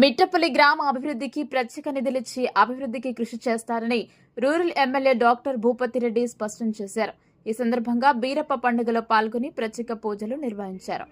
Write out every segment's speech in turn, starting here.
మిట్టపల్లి గ్రామ అభివృద్ధికి ప్రత్యేక నిధులిచ్చి అభివృద్ధికి కృషి చేస్తారని రూరల్ ఎమ్మెల్యే డాక్టర్ భూపతిరెడ్డి స్పష్టం చేశారు. ఈ సందర్భంగా బీరప్ప పండుగలో పాల్గొని ప్రత్యేక పూజలు నిర్వహించారు.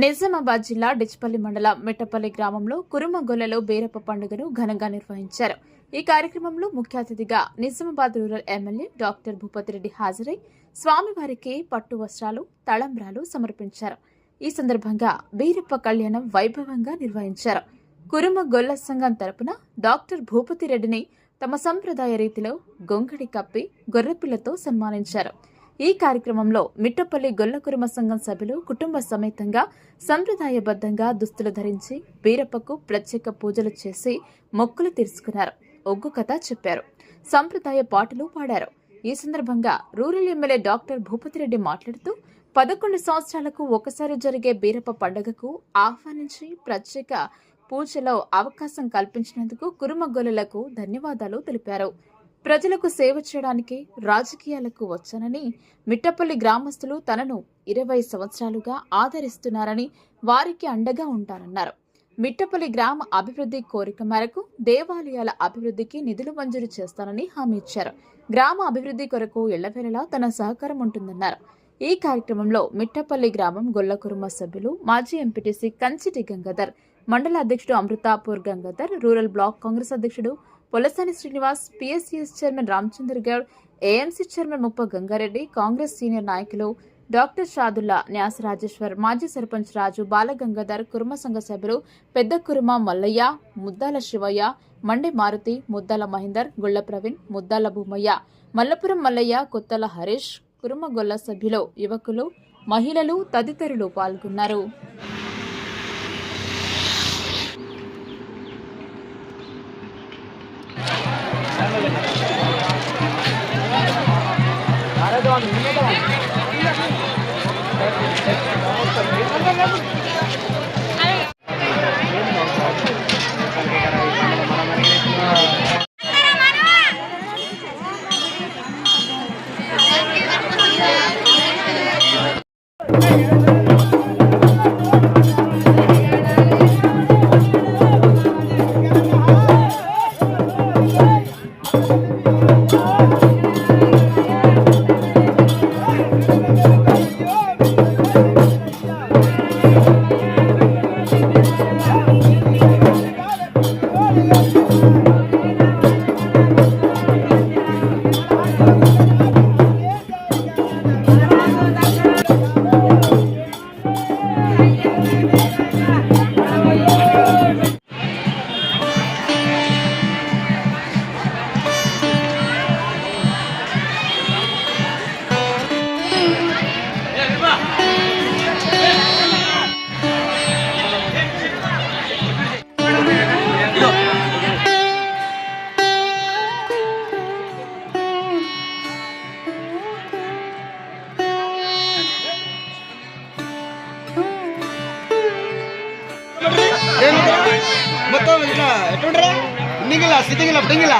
నిజామాబాద్ జిల్లా డిచ్పల్లి మండలం మిట్టపల్లి గ్రామంలో కురుమగొల్లలో బీరప్ప పండుగను ఘనంగా నిర్వహించారు. ఈ కార్యక్రమంలో ముఖ్య అతిథిగా Nizamabad rural MLA doctor Bhupathi Reddy హాజరై స్వామివారికి పట్టు వస్త్రాలు, తళంబ్రాలు సమర్పించారు. ఈ సందర్భంగా బీరప్ప కళ్యాణం వైభవంగా నిర్వహించారు. కురుమ గొల్ల సంఘం తరపున డాక్టర్ భూపతిరెడ్డిని తమ సంప్రదాయ రీతిలో గొంగడి కప్పి గొర్రెపిల్లతో సన్మానించారు. ఈ కార్యక్రమంలో మిట్టపల్లి గొల్ల కురుమ సంఘం సభ్యులు కుటుంబ సమేతంగా సంప్రదాయబద్ధంగా దుస్తులు ధరించి బీరప్పకు ప్రత్యేక పూజలు చేసి మొక్కులు తీర్చుకున్నారు. ఒగ్గు కథ చెప్పారు. సంప్రదాయ పాటలు పాడారు. ఈ సందర్భంగా రూరల్ ఎమ్మెల్యే డాక్టర్ భూపతిరెడ్డి మాట్లాడుతూ 11 సంవత్సరాలకు ఒకసారి జరిగే బీరప్ప పండుగకు ఆహ్వానించి ప్రత్యేక పూజలో అవకాశం కల్పించినందుకు కురుమగొల్లులకు ధన్యవాదాలు తెలిపారు. ప్రజలకు సేవ చేయడానికి రాజకీయాలకు వచ్చానని, మిట్టపల్లి గ్రామస్తులు తనను 20 సంవత్సరాలుగా ఆదరిస్తున్నారని, వారికి అండగా ఉంటారన్నారు. మిట్టపల్లి గ్రామ అభివృద్ధి కోరిక మేరకు దేవాలయాల అభివృద్ధికి నిధులు మంజూరు చేస్తానని హామీ ఇచ్చారు. గ్రామ అభివృద్ధి కొరకు ఎళ్లవేళలా తన సహకారం ఉంటుందన్నారు. ఈ కార్యక్రమంలో మిట్టపల్లి గ్రామం గొల్లకురుమ సభ్యులు మాజీ ఎంపీటీసీ కంచిటి గంగాధర్, మండల అధ్యక్షుడు అమృతాపూర్ గంగాధర్, రూరల్ బ్లాక్ కాంగ్రెస్ అధ్యక్షుడు Polasani Srinivas, PSCS chairman Ramachandra Goud, AMC chairman ముప్ప గంగారెడ్డి, కాంగ్రెస్ సీనియర్ నాయకులు డాక్టర్ షాదుల్లా, న్యాస రాజేశ్వర్, మాజీ సర్పంచ్ రాజు, బాలగంగాధర్, కురుమ సంఘ సభ్యులు పెద్ద కురుమ మల్లయ్య, ముద్దాల శివయ్య, మండే మారుతి, ముద్దాల మహేందర్, గుళ్ల ప్రవీణ్, ముద్దాల భూమయ్య, మల్లపురం మల్లయ్య, కొత్తల హరీష్, కురుమ గొల్ల సభ్యులు, యువకులు, మహిళలు తదితరులు పాల్గొన్నారు. మొత్తం ఇట్లా ఎట్లుంటారా ఇండిగిలా సిట్టింగిలా పుట్టింగిలా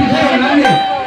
$350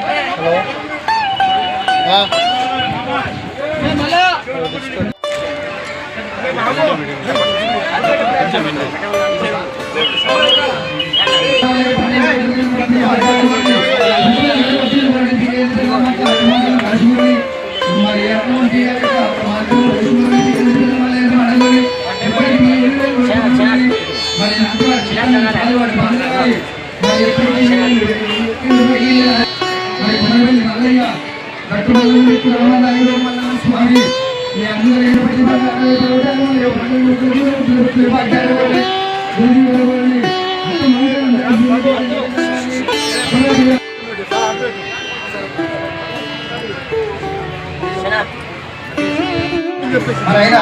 మరైనా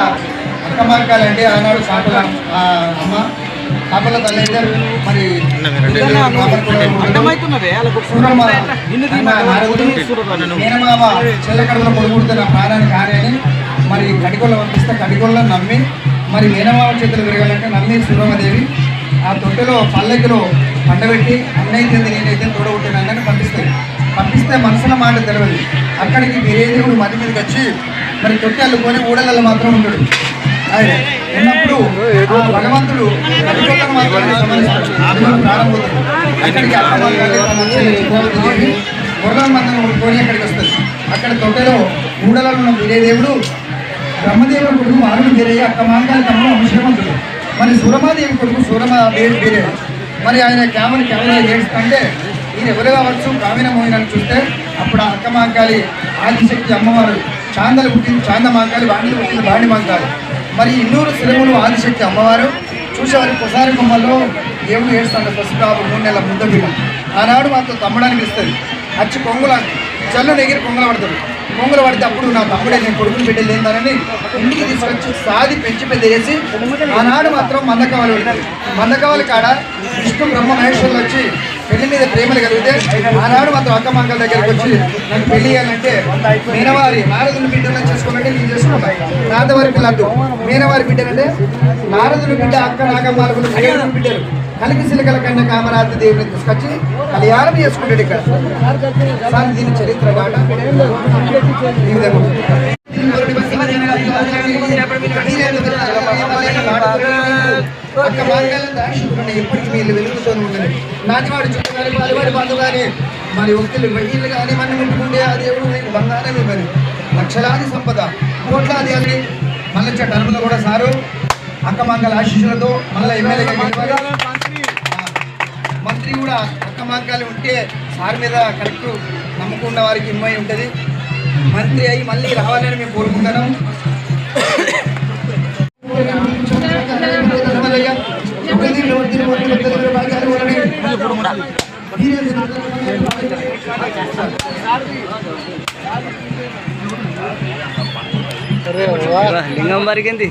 అక్కమార్కాలంటే ఆనాడు కాపల అమ్మ కాపల తల్లి మరి మేనమామ చెల్లకడలో పొడుగుడుతున్న ప్రాణాన్ని కాని మరి కడిగొల్ల పంపిస్తే కడిగొల్ల నమ్మి మరి మేనమామ చేతులు విరగాలంటే నమ్మి సురమదేవి ఆ తొట్టెలో పల్లెకిలో పండబెట్టి అన్నైతే నేనైతే తోడగొట్టిన అన్నని పంపిస్తే మనసుల మాట తెలియదు. అక్కడికి వేరే దేవుడు మధ్య మీదకి వచ్చి మరి తొట్టి అల్లుకొని ఊడలలో మాత్రం ఉంటాడు. ఆయన ఉన్నప్పుడు ఆ భగవంతుడు కడిగొల్లను మాత్రమే సంబంధిస్తాడు ప్రారంభమవుతాడు. అక్కడికి గొర్రెల మందం కొని అక్కడికి వస్తుంది. అక్కడ తొట్టెలో ఊడలలో ఉన్న వేరే దేవుడు బ్రహ్మదేవుడు కొడుకు వారుడు వేరయ్య అక్క మాంగాలి తమ్ముడు అంశమంతుడు. మరి సురమాదేవి కొడుకు సూరమ వేరే మరి ఆయన కెమెరా చేస్తుంటే ఈయన ఎవరు కావచ్చు కామిన మోహినని చూస్తే అప్పుడు అక్క మాంకాలి ఆదిశక్తి అమ్మవారు చాందలు పుట్టింది చాంద మాంకాలి బాండిలు పుట్టింది బాండి మాంకాలి. మరి ఇన్నూరు శిలములు ఆదిశక్తి అమ్మవారు చూసేవారికి ఒకసారి కొమ్మల్లో దేవుడు ఏడుస్తాడు పసుపు 3 నెలల ముద్ద బిడ్డ. ఆనాడు మాతో తమ్మడానికి ఇస్తుంది వచ్చి కొంగుల చల్లు నెగిరి కొంగల పడతాడు. కొంగలు పడితే అప్పుడు నా తమ్ముడే నేను కొడుకుని బిడ్డలు లేదని ఇంటికి తీసుకొచ్చి సాది పెంచి పెద్ద వేసి ఆనాడు మాత్రం మందకవాలు పెడతారు. మందకవాలు కాడ విష్ణు బ్రహ్మ మహేశ్వరులు వచ్చి పెళ్లి మీద ప్రేమలు కలిగితే ఆనాడు మాత్రం అక్క మంగళ దగ్గరికి వచ్చి నాకు పెళ్లి చేయాలంటే మీనవారి నారదుని బిడ్డలను చేసుకోవాలంటే నేను చేసుకున్నాను. నాదవారి పిల్లలు మీనవారి బిడ్డలంటే నారదుని బిడ్డ అక్క నాగమ్మాలకు బిడ్డలు కలికి సిలకల కన్నా కామరాజు దేవుని తీసుకొచ్చి కళ్యాణం చేసుకుంటాడు. ఇక్కడ సార్ దీని చరిత్ర కాట ఎప్పటికీ వీళ్ళు వెలుగుతూ ఉంటుంది. నాటివాడు చుట్టూ కానీ పాలివాడి బంధు కానీ మరి వ్యక్తులు వీళ్ళు కానీ మన ముట్టుకుంటే ఆ దేవుడు మీకు బంగారం ఇవ్వని లక్షలాది సంపద కోట్లాది అని మళ్ళీ టర్ములో కూడా సారు అక్క మంగళ ఆశీస్సులతో మళ్ళీ ఎమ్మెల్యేగా మంత్రి కూడా అక్క మంగళ ఉంటే సార్ మీద కరెక్ట్ నమ్మకం ఉన్న వారికి ఇమ్మై ఉంటుంది. మంత్రి అయ్యి మళ్ళీ రావాలని మేము కోరుకుంటున్నాం. లింగం వరకింది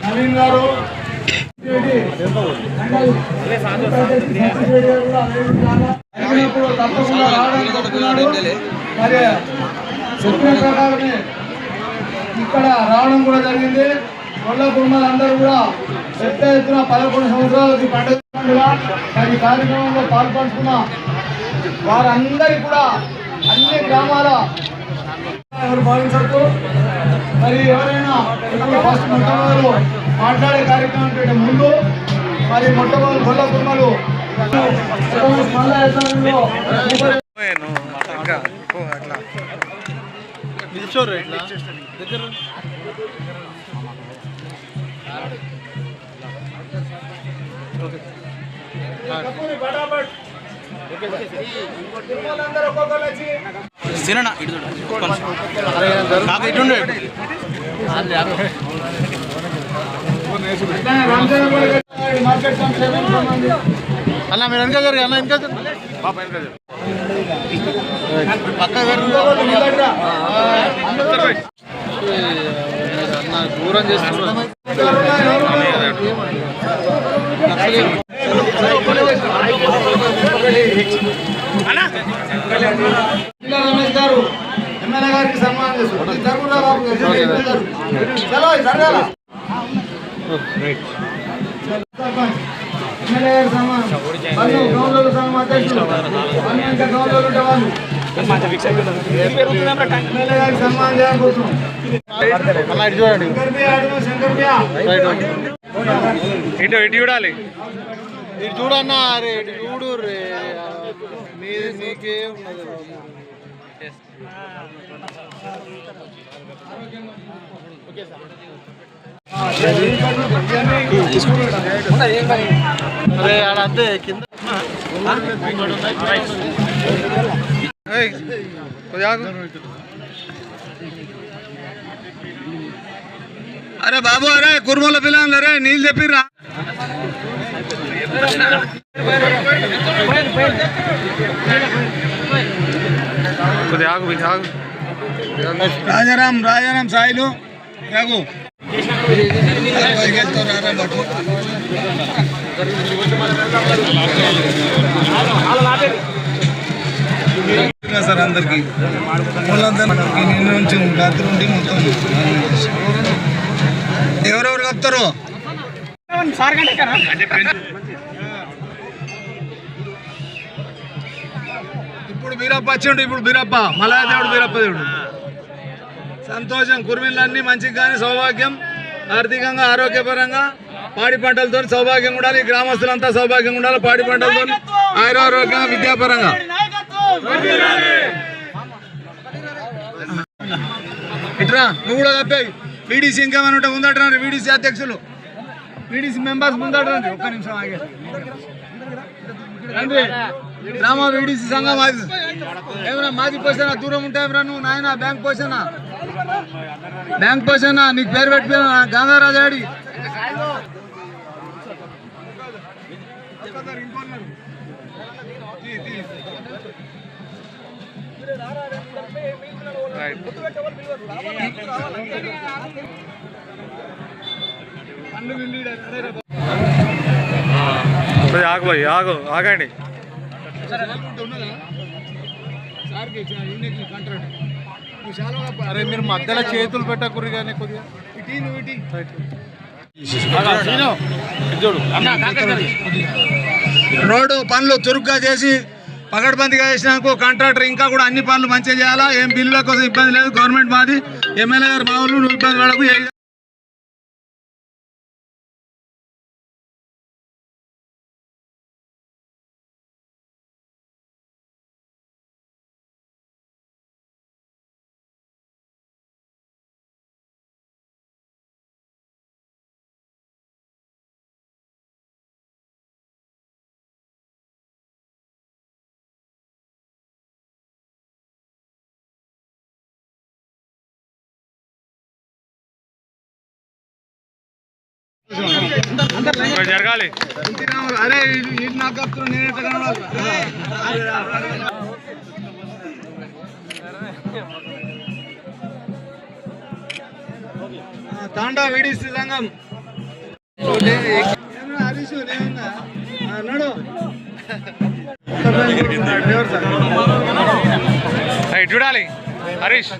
నవీన్ గారు తప్పకుండా మరి చెప్పిన ప్రకారమే ఇక్కడ రావడం కూడా జరిగింది. కొల్ల కుటుంబాలందరూ కూడా పెద్ద ఎత్తున 11 సంవత్సరాలకి పండుగ ఈ కార్యక్రమంలో పాల్పంచుకున్న వారందరికీ కూడా అన్ని గ్రామాల ఎవరు భావించవచ్చు. మరి ఎవరైనా ఫస్ట్ మొట్టమొదలు మాట్లాడే కార్యక్రమం కంటే ముందు మరి మొట్టమొదటి కొల్ల కుటుంబాలు అన్న మీరు వెనక గారు అన్న వెనక పక్క గారు అన్న దూరం చేస్తున్నారు. రమేష్ గారు ఎమ్మెల్యే గారికి సన్మానం చలో జరగాల ఎమ్మెల్యే గారి సన్మానం వాళ్ళు గౌన్లలో సంఘం అధ్యక్షులు వాళ్ళు ఇంకా గౌన్లలో ఉంటే వాళ్ళు ఎమ్మెల్యే గారికి సన్మానం చేయబోతున్నాం. ఇటు చూడాలి, ఇటు చూడన్నా, అరే ఇటు చూడు రే, నీకే ఉన్నది. అరే అదే కింద అరే బాబు, అరే కుర్మల పిల్లలు, అరే నీళ్ళు చెప్పిర్రా. రాజారాం సాయిలు రఘు సార్ అందరికి నిన్న నుంచి రాత్రి ఉండి మొత్తం ఎవరెవరు కప్తారు ఇప్పుడు బీరప్ప వచ్చిండు. ఇప్పుడు బీరప్ప మలయ దేవుడు, బీరప్ప దేవుడు. సంతోషం, కుర్మిళ్ళన్నీ మంచిగా కానీ సౌభాగ్యం, ఆర్థికంగా ఆరోగ్యపరంగా పాడి పంటలతో సౌభాగ్యం ఉండాలి. ఈ గ్రామస్తులంతా సౌభాగ్యం ఉండాలి. పాడి పంటలతో ఆరోగ్యంగా విద్యాపరంగా. ఇట్రా నువ్వు కూడా తప్పాయి. వీడీసీ ఇంకేమైనా ఉంటే ముందట వీడీసీ అధ్యక్షులు, వీడీసీ మెంబర్స్ ముందట ఒక్క నిమిషం ఆగే గ్రామ వీడీసీ సంఘం ఏమన్నా మాది పోసానా దూరం ఉంటాయి నువ్వు నాయన బ్యాంక్ పోసానా నీకు పేరు పెట్టిపోయినా గాంధారాజాడి ఆగండి. అరే మీరు మధ్యలో చేతులు పెట్టకూడదు కానీ కొద్దిగా రోడ్డు పనులు చురుగ్గా చేసి పకడ్బందీగా చేసినాక కాంట్రాక్టర్ ఇంకా కూడా అన్ని పనులు మంచిగా చేయాలా. ఏం బిల్లుల కోసం ఇబ్బంది లేదు. గవర్నమెంట్ మాది, ఎమ్మెల్యే గారు మా ఊళ్ళు, నువ్వు ఇబ్బంది పడకు. జరగాలి. అరే ఇది నాకు చెప్తున్నా, నేను ఎట్లా కనబడాలి. తాండా వీడీసీ సంఘం హరీష్ నడు చూడాలి. హరీష్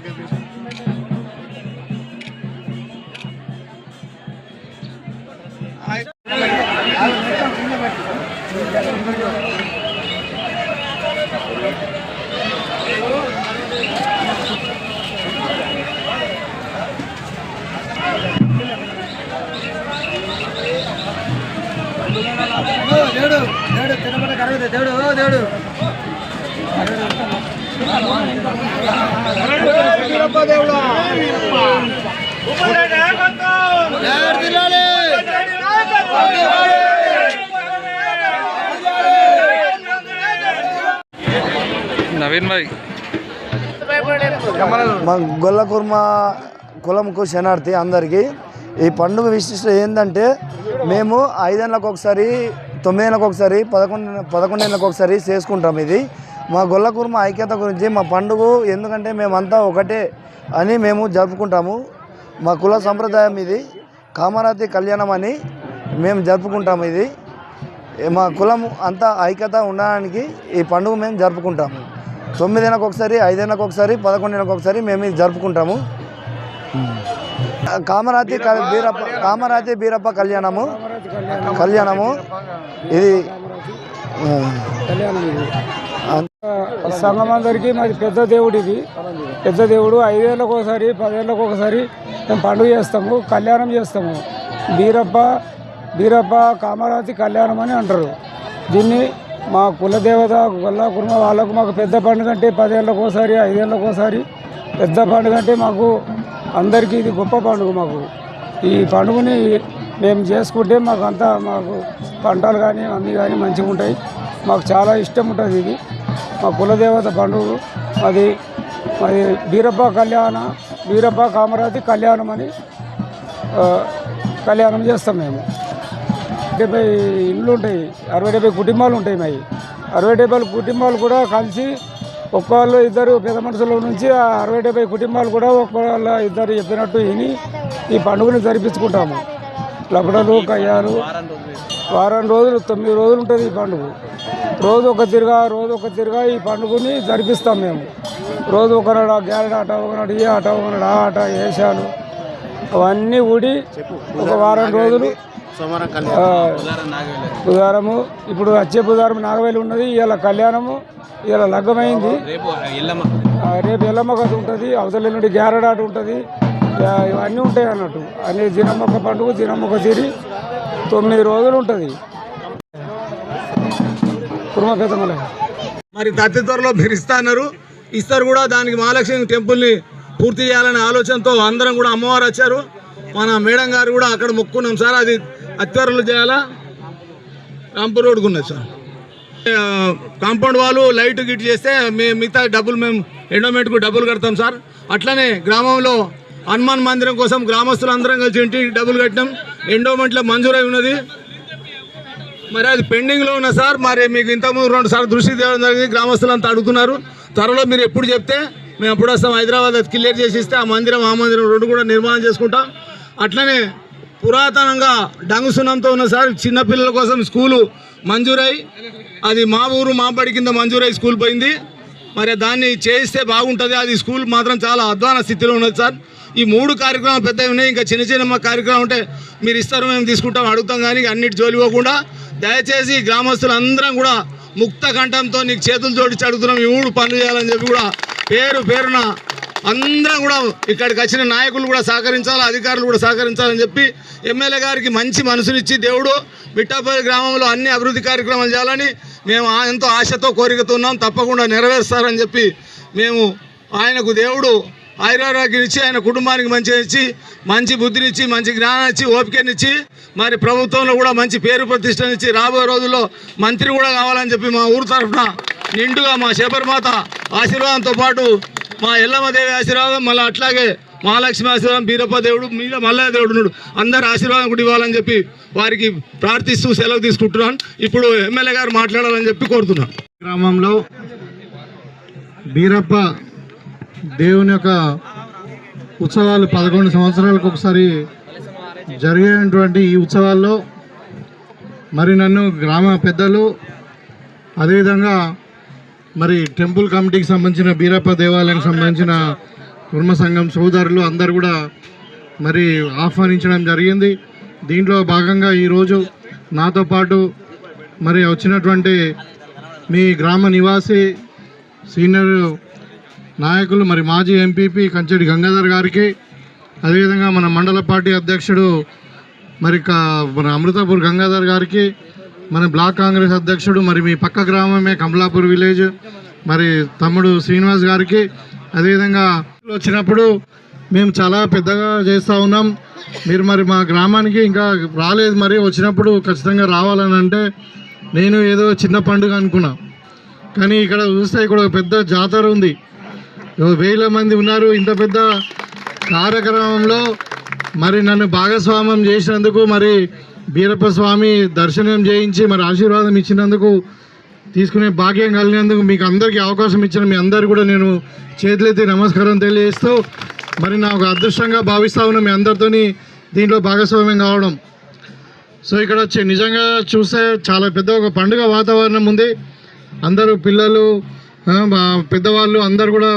దేవుడు నవీన్ భాయ్, మా గొల్లకుర్మ కులంకు శనార్థి అందరికీ ఈ పండుగ విశిష్టత ఏంటంటే, మేము 5 ఏళ్ళకు ఒకసారి, 9 ఏళ్ళకు ఒకసారి, 11 ఏళ్ళకు ఒకసారి చేసుకుంటాం. ఇది మా గొల్లకుర్మ ఐక్యత గురించి మా పండుగ, ఎందుకంటే మేమంతా ఒకటే అని మేము జరుపుకుంటాము. మా కుల సంప్రదాయం ఇది. కామరాతి కళ్యాణం అని మేము జరుపుకుంటాము. ఇది మా కులం అంతా ఐక్యత ఉండడానికి ఈ పండుగ మేము జరుపుకుంటాము. 9 ఏళ్ళకి ఒకసారి, 5 ఏళ్ళకి ఒకసారి, 11 ఏళ్ళకి ఒకసారి మేము ఇది జరుపుకుంటాము. కామరాతి బీరప్ప కళ్యాణము ఇది సంఘం అందరికీ మాది పెద్ద దేవుడు. ఇది పెద్ద దేవుడు. 5 ఏళ్ళకి ఒకసారి, 10 ఏళ్ళకి ఒకసారి మేము పండుగ చేస్తాము, కళ్యాణం చేస్తాము. బీరప్ప కామరాతి కళ్యాణం అని అంటారు దీన్ని. మా కులదేవత గొల్ల కుర్మ వాళ్ళకు మాకు పెద్ద పండుగ అంటే 10 ఏళ్ళకి ఒకసారి, 5 ఏళ్ళకి ఒకసారి పెద్ద పండుగ అంటే మాకు అందరికీ ఇది గొప్ప పండుగ. మాకు ఈ పండుగని మేము చేసుకుంటే మాకు పంటలు కానీ అన్నీ కానీ మంచిగా ఉంటాయి. మాకు చాలా ఇష్టం ఉంటుంది ఇది. మా కులదేవత పండుగ అది బీరప్ప కామరాతి కళ్యాణం అని కళ్యాణం చేస్తాం మేము. 70 ఇళ్ళు ఉంటాయి, 60-70 కుటుంబాలు ఉంటాయి. మావి 60-70 కుటుంబాలు కూడా కలిసి ఒక్కళ్ళు ఇద్దరు పెద్ద మనుషుల నుంచి 60-70 కుటుంబాలు కూడా ఒక్కళ్ళ ఇద్దరు చెప్పినట్టు విని ఈ పండుగని జరిపించుకుంటాము. లబడలు, కయ్యాలు వారం రోజులు 9 రోజులు ఉంటుంది ఈ పండుగ. రోజు ఒక తిరుగా ఈ పండుగని జరిపిస్తాం మేము. రోజు ఒకనాడు గ్యారెడ్ ఆట, ఒకనాడు ఈ ఆట, ఒకనాడు ఆ ఆట, వేషాలు అవన్నీ ఊడి ఒక వారం రోజులు బుధారము. ఇప్పుడు వచ్చే బుధారం నాగవేలి ఉన్నది. ఇవాళ కళ్యాణము, ఇవాళ లగ్గమైంది. రేపు ఎల్లమ్మ కథ ఉంటుంది, అవతల నుండి గ్యారెడ్ ఆట ఉంటుంది. ఇవన్నీ ఉంటాయి అన్నట్టు. అన్ని దినమ్మొక్క పండుగ, దినమ్మొక్క తీరి 9 రోజులు ఉంటుంది. కుర్మ పెద్దమల మరి అతి త్వరలో మీరు ఇస్తారు కూడా. దానికి మహాలక్ష్మి టెంపుల్ని పూర్తి చేయాలనే ఆలోచనతో అందరం కూడా అమ్మవారు వచ్చారు. మన మేడం గారు కూడా అక్కడ మొక్కున్నాం సార్. అది అతి త్వరలో చేయాలా. రాంపూర్ రోడ్కు ఉన్నది సార్. కాంపౌండ్ వాళ్ళు లైట్ గిట్ చేస్తే మిగతా డబ్బులు మేము ఎండోమెంట్కు డబ్బులు కడతాం సార్. అట్లనే గ్రామంలో హనుమాన్ మందిరం కోసం గ్రామస్తులు అందరం కలిసి ఇంటికి డబ్బులు కట్టినాం. ఎండోమెంట్లో మంజూరై ఉన్నది. మరి అది పెండింగ్లో ఉన్న సార్. మరి మీకు ఇంతకుముందు 2 సార్లు దృష్టి తేవడం జరిగింది. గ్రామస్తులంతా అడుగుతున్నారు. త్వరలో మీరు ఎప్పుడు చెప్తే మేము అప్పుడు వస్తాం. హైదరాబాద్ అది క్లియర్ చేసి ఇస్తే ఆ మందిరం 2 కూడా నిర్మాణం చేసుకుంటాం. అట్లనే పురాతనంగా డంగు సున్నంతో ఉన్న సార్ చిన్నపిల్లల కోసం స్కూలు మంజూరై, అది మా ఊరు మా బడి కింద మంజూరై స్కూల్ పోయింది. మరి దాన్ని చేయిస్తే బాగుంటుంది. అది స్కూల్ మాత్రం చాలా అధ్వాన స్థితిలో ఉన్నది సార్. ఈ 3 కార్యక్రమాలు పెద్దవి ఉన్నాయి. ఇంకా చిన్న కార్యక్రమం ఉంటే మీరు ఇస్తారు, మేము తీసుకుంటాం, అడుగుతాం. కానీ అన్నిటి జోలిపోకుండా దయచేసి గ్రామస్తులందరం కూడా ముక్త కంఠంతో నీకు చేతులు జోడించి అడుగుతున్నాం. ఈ 3 పనులు చేయాలని చెప్పి కూడా పేరున అందరం కూడా ఇక్కడికి వచ్చిన నాయకులు కూడా సహకరించాలి, అధికారులు కూడా సహకరించాలని చెప్పి ఎమ్మెల్యే గారికి మంచి మనసునిచ్చి దేవుడు మిట్టాపల్లి గ్రామంలో అన్ని అభివృద్ధి కార్యక్రమాలు చేయాలని మేము ఎంతో ఆశతో కోరికతో ఉన్నాం. తప్పకుండా నెరవేరుస్తారని చెప్పి మేము ఆయనకు దేవుడు ఆయురారోగ్యం ఇచ్చి ఆయన కుటుంబానికి మంచిగా ఇచ్చి మంచి బుద్ధినిచ్చి మంచి జ్ఞానం ఇచ్చి ఓపికనిచ్చి మరి ప్రభుత్వంలో కూడా మంచి పేరు ప్రతిష్టనిచ్చి రాబోయే రోజుల్లో మంత్రి కూడా కావాలని చెప్పి మా ఊరు తరఫున నిండుగా మా శబరిమాత ఆశీర్వాదంతో పాటు మా ఎల్లమ్మదేవి ఆశీర్వాదం, మళ్ళీ అట్లాగే మహాలక్ష్మి ఆశీర్వాదం, బీరప్ప దేవుడు మీద మల్లయ్య దేవుడు ఉన్నాడు, అందరు ఆశీర్వాదం కూడా ఇవ్వాలని చెప్పి వారికి ప్రార్థిస్తూ సెలవు తీసుకుంటున్నాను. ఇప్పుడు ఎమ్మెల్యే గారు మాట్లాడాలని చెప్పి కోరుతున్నాను. గ్రామంలో బీరప్ప దేవుని యొక్క ఉత్సవాలు 11 సంవత్సరాలకు ఒకసారి జరిగేటువంటి ఈ ఉత్సవాల్లో మరి నన్ను గ్రామ పెద్దలు, అదేవిధంగా మరి టెంపుల్ కమిటీకి సంబంధించిన బీరప్ప దేవాలయానికి సంబంధించిన కుర్మ సంఘం సోదరులు అందరు కూడా మరి ఆహ్వానించడం జరిగింది. దీంట్లో భాగంగా ఈరోజు నాతో పాటు మరి వచ్చినటువంటి మీ గ్రామ నివాసి సీనియర్ నాయకులు మరి మాజీ ఎంపీపీ కంచెడి గంగాధర్ గారికి, అదేవిధంగా మన మండల పార్టీ అధ్యక్షుడు మరి మన అమృతాపూర్ గంగాధర్ గారికి, మన బ్లాక్ కాంగ్రెస్ అధ్యక్షుడు మరి మీ పక్క గ్రామమే కమలాపూర్ విలేజ్ మరి తమ్ముడు శ్రీనివాస్ గారికి, అదేవిధంగా వచ్చినప్పుడు మేము చాలా పెద్దగా చేస్తూ ఉన్నాం. మీరు మరి మా గ్రామానికి ఇంకా రాలేదు, మరి వచ్చినప్పుడు ఖచ్చితంగా రావాలని అంటే నేను ఏదో చిన్న పండుగ అనుకున్నా. కానీ ఇక్కడ చూస్తే ఇక్కడ ఒక పెద్ద జాతర ఉంది, 1000 మంది ఉన్నారు. ఇంత పెద్ద కార్యక్రమంలో మరి నన్ను భాగస్వామ్యం చేసినందుకు, మరి బీరప్ప స్వామి దర్శనం చేయించి మరి ఆశీర్వాదం ఇచ్చినందుకు, తీసుకునే భాగ్యం కలిగినందుకు మీకు అందరికీ అవకాశం ఇచ్చిన మీ అందరు కూడా నేను చేతులెత్తి నమస్కారం తెలియజేస్తూ మరి నాకు అదృష్టంగా భావిస్తా ఉన్నా మీ అందరితోని దీంట్లో భాగస్వామ్యం కావడం. సో ఇక్కడ వచ్చి నిజంగా చూస్తే చాలా పెద్ద ఒక పండుగ వాతావరణం ఉంది. అందరూ పిల్లలు పెద్దవాళ్ళు అందరు కూడా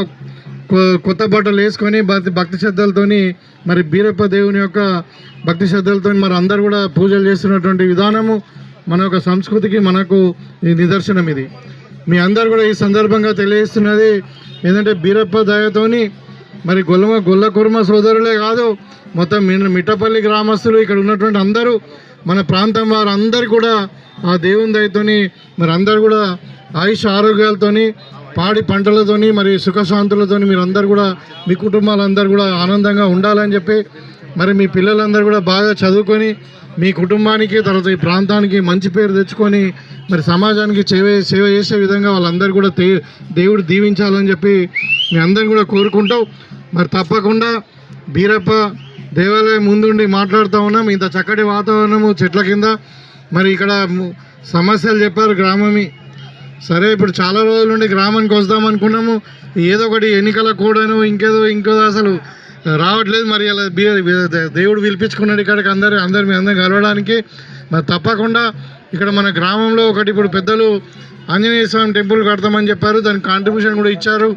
కొత్త బట్టలు వేసుకొని భక్తి శ్రద్ధలతోని మరి బీరప్ప దేవుని యొక్క భక్తి శ్రద్ధలతో మరి అందరు కూడా పూజలు చేస్తున్నటువంటి విధానము మన యొక్క సంస్కృతికి మనకు నిదర్శనం ఇది. మీ అందరు కూడా ఈ సందర్భంగా తెలియజేస్తున్నది ఏంటంటే బీరప్ప దయతోని మరి గొల్ల కుర్మ సోదరులే కాదు, మొత్తం మిట్టపల్లి గ్రామస్తులు ఇక్కడ ఉన్నటువంటి అందరూ మన ప్రాంతం వారు అందరు కూడా ఆ దేవుని దయతోని మరి అందరు కూడా ఆయుష్ ఆరోగ్యాలతోని పాడి పంటలతోని మరి సుఖశాంతులతోని మీరందరూ కూడా మీ కుటుంబాలందరూ కూడా ఆనందంగా ఉండాలని చెప్పి మరి మీ పిల్లలందరూ కూడా బాగా చదువుకొని మీ కుటుంబానికి తర్వాత ఈ ప్రాంతానికి మంచి పేరు తెచ్చుకొని మరి సమాజానికి సేవ చేసే విధంగా వాళ్ళందరూ కూడా దేవుడు దీవించాలని చెప్పి మీ అందరిని కూడా కోరుకుంటూ మరి తప్పకుండా బీరప్ప దేవాలయం ముందుండి మాట్లాడుతూ ఉన్నాం. ఇంత చక్కటి వాతావరణము చెట్ల కింద మరి ఇక్కడ సమస్యలు చెప్పారు గ్రామమి. సరే ఇప్పుడు చాలా రోజుల నుండి గ్రామానికి వస్తాం అనుకున్నాము, ఏదో ఒకటి ఎన్నికల కూడాను ఇంకేదో అసలు రావట్లేదు. మరి అలా దేవుడు పిలిపించుకున్నాడు ఇక్కడికి అందరు మీ అందరం కలవడానికి. మరి తప్పకుండా ఇక్కడ మన గ్రామంలో ఒకటి ఇప్పుడు పెద్దలు ఆంజనేయ స్వామి టెంపుల్ కడతామని చెప్పారు, దానికి కాంట్రిబ్యూషన్ కూడా ఇచ్చారు,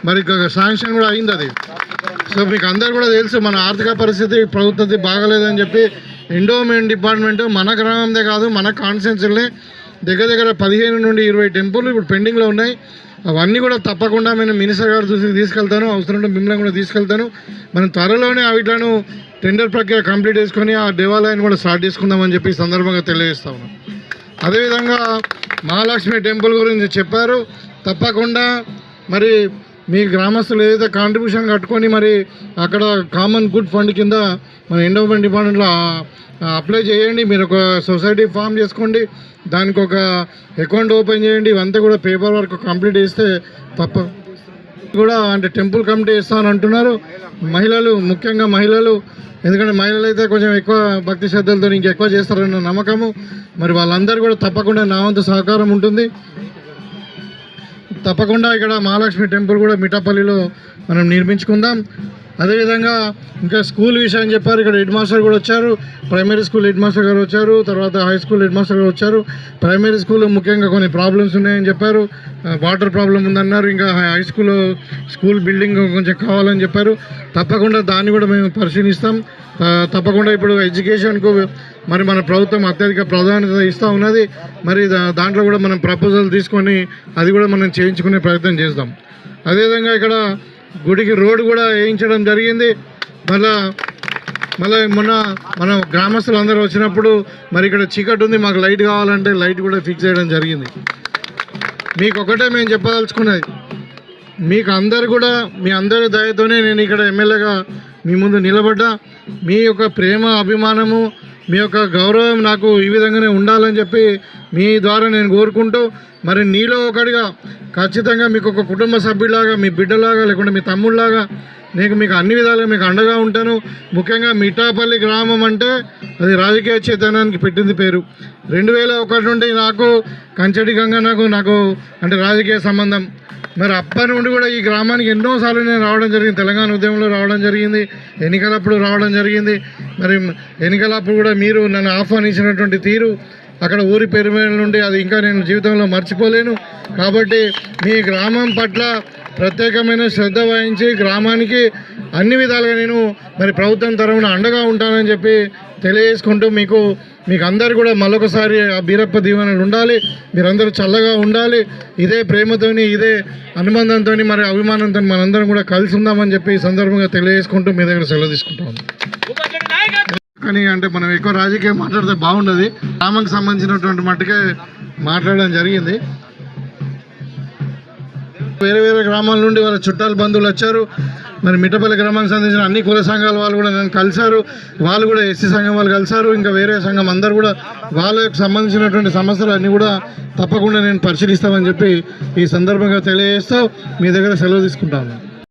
మరి శాంక్షన్ కూడా అయింది అది. సో మీకు అందరు కూడా తెలుసు మన ఆర్థిక పరిస్థితి ప్రభుత్వం బాగలేదని చెప్పి ఎండోమెంట్ డిపార్ట్మెంట్ మన గ్రామందే కాదు మన కాన్స్టిట్యున్సీలనే దగ్గర 15 నుండి 20 టెంపుల్ ఇప్పుడు పెండింగ్లో ఉన్నాయి. అవన్నీ కూడా తప్పకుండా నేను మినిస్టర్ గారు చూసి తీసుకెళ్తాను, అవసరం మిమ్మల్ని కూడా తీసుకెళ్తాను. మనం త్వరలోనే వీటిలను టెండర్ ప్రక్రియ కంప్లీట్ చేసుకొని ఆ దేవాలయాన్ని కూడా స్టార్ట్ చేసుకుందామని చెప్పి సందర్భంగా తెలియజేస్తా ఉన్నాం. అదేవిధంగా మహాలక్ష్మి టెంపుల్ గురించి చెప్పారు, తప్పకుండా మరి మీ గ్రామస్తులు ఏదైతే కాంట్రిబ్యూషన్ కట్టుకొని మరి అక్కడ కామన్ గుడ్ ఫండ్ కింద మన ఎండోమెంట్ డిపార్ట్మెంట్లో అప్లై చేయండి. మీరు ఒక సొసైటీ ఫామ్ చేసుకోండి, దానికి ఒక అకౌంట్ ఓపెన్ చేయండి. ఇవంతా కూడా పేపర్ వర్క్ కంప్లీట్ చేస్తే తప్ప కూడా అంటే టెంపుల్ కమిటీ ఇస్తామని అంటున్నారు. మహిళలు ముఖ్యంగా మహిళలు, ఎందుకంటే మహిళలు అయితే కొంచెం ఎక్కువ భక్తి శ్రద్ధలతో ఇంకెక్కువ చేస్తారన్న నమ్మకము. మరి వాళ్ళందరూ కూడా తప్పకుండా నా వంతు సహకారం ఉంటుంది. తప్పకుండా ఇక్కడ మహాలక్ష్మి టెంపుల్ కూడా మిఠాపల్లిలో మనం నిర్మించుకుందాం. అదేవిధంగా ఇంకా స్కూల్ విషయం చెప్పారు, ఇక్కడ హెడ్ మాస్టర్ కూడా వచ్చారు, ప్రైమరీ స్కూల్ హెడ్ మాస్టర్ గారు వచ్చారు, తర్వాత హై స్కూల్ హెడ్ మాస్టర్ గారు వచ్చారు. ప్రైమరీ స్కూల్లో ముఖ్యంగా కొన్ని ప్రాబ్లమ్స్ ఉన్నాయని చెప్పారు, వాటర్ ప్రాబ్లం ఉందన్నారు, ఇంకా హై స్కూల్ బిల్డింగ్ కొంచెం కావాలని చెప్పారు. తప్పకుండా దాన్ని కూడా మేము పరిశీలిస్తాం. తప్పకుండా ఇప్పుడు ఎడ్యుకేషన్కు మరి మన ప్రభుత్వం అత్యధిక ప్రాధాన్యత ఇస్తూ ఉన్నది. మరి దాంట్లో కూడా మనం ప్రపోజల్ తీసుకొని అది కూడా మనం చేయించుకునే ప్రయత్నం చేద్దాం. అదేవిధంగా ఇక్కడ గుడికి రోడ్డు కూడా వేయించడం జరిగింది. మళ్ళీ మొన్న మన గ్రామస్తులు అందరూ వచ్చినప్పుడు మరి ఇక్కడ చీకటి ఉంది, మాకు లైట్ కావాలంటే లైట్ కూడా ఫిక్స్ చేయడం జరిగింది. మీకు ఒకటే మేము చెప్పదలుచుకున్నది, మీకు అందరు కూడా మీ అందరి దయతోనే నేను ఇక్కడ ఎమ్మెల్యేగా మీ ముందు నిలబడ్డా. మీ యొక్క ప్రేమ అభిమానము మీ యొక్క గౌరవం నాకు ఈ విధంగానే ఉండాలని చెప్పి మీ ద్వారా నేను కోరుకుంటూ మరి నీలో ఒకటిగా ఖచ్చితంగా మీకు ఒక కుటుంబ సభ్యులాగా మీ బిడ్డలాగా లేకుంటే మీ తమ్ముళ్ళలాగా మీకు అన్ని విధాలుగా మీకు అండగా ఉంటాను. ముఖ్యంగా మిఠాపల్లి గ్రామం అంటే అది రాజకీయ చైతన్యానికి పెట్టింది పేరు. 2001 నుండి నాకు కంచడి గంగన్నకు నాకు అంటే రాజకీయ సంబంధం. మరి అప్పటి నుండి కూడా ఈ గ్రామానికి ఎన్నోసార్లు నేను రావడం జరిగింది, తెలంగాణ ఉద్యమంలో రావడం జరిగింది, ఎన్నికలప్పుడు రావడం జరిగింది. మరి ఎన్నికలప్పుడు కూడా మీరు నన్ను ఆహ్వానించినటువంటి తీరు అక్కడ ఊరి పేరు నుండి అది ఇంకా నేను జీవితంలో మర్చిపోలేను. కాబట్టి మీ గ్రామం పట్ల ప్రత్యేకమైన శ్రద్ధ వహించి గ్రామానికి అన్ని విధాలుగా నేను మరి ప్రభుత్వం తరఫున అండగా ఉంటానని చెప్పి తెలియజేసుకుంటూ మీకు అందరు కూడా మరొకసారి ఆ బీరప్ప దీవెనలు ఉండాలి, మీరందరూ చల్లగా ఉండాలి. ఇదే ప్రేమతోని ఇదే అనుబంధంతో మరి అభిమానంతో మనందరం కూడా కలిసి ఉందామని చెప్పి ఈ సందర్భంగా తెలియజేసుకుంటూ మీ దగ్గర సెలవు తీసుకుంటాం. కానీ అంటే మనం ఎక్కువ రాజకీయం మాట్లాడితే బాగుండదు, గ్రామానికి సంబంధించినటువంటి మట్టుకే మాట్లాడడం జరిగింది. వేరే గ్రామాల నుండి వాళ్ళ చుట్టాలు బంధువులు వచ్చారు. మరి మిట్టపల్లి గ్రామానికి సంబంధించిన అన్ని కుల సంఘాల వాళ్ళు కూడా నన్ను కలిశారు, వాళ్ళు కూడా ఎస్సీ సంఘం వాళ్ళు కలిశారు, ఇంకా వేరే సంఘం అందరూ కూడా వాళ్ళకి సంబంధించినటువంటి సమస్యలు అన్నీ కూడా తప్పకుండా నేను పరిశీలిస్తామని చెప్పి ఈ సందర్భంగా తెలియజేస్తూ మీ దగ్గర సెలవు తీసుకుంటాను.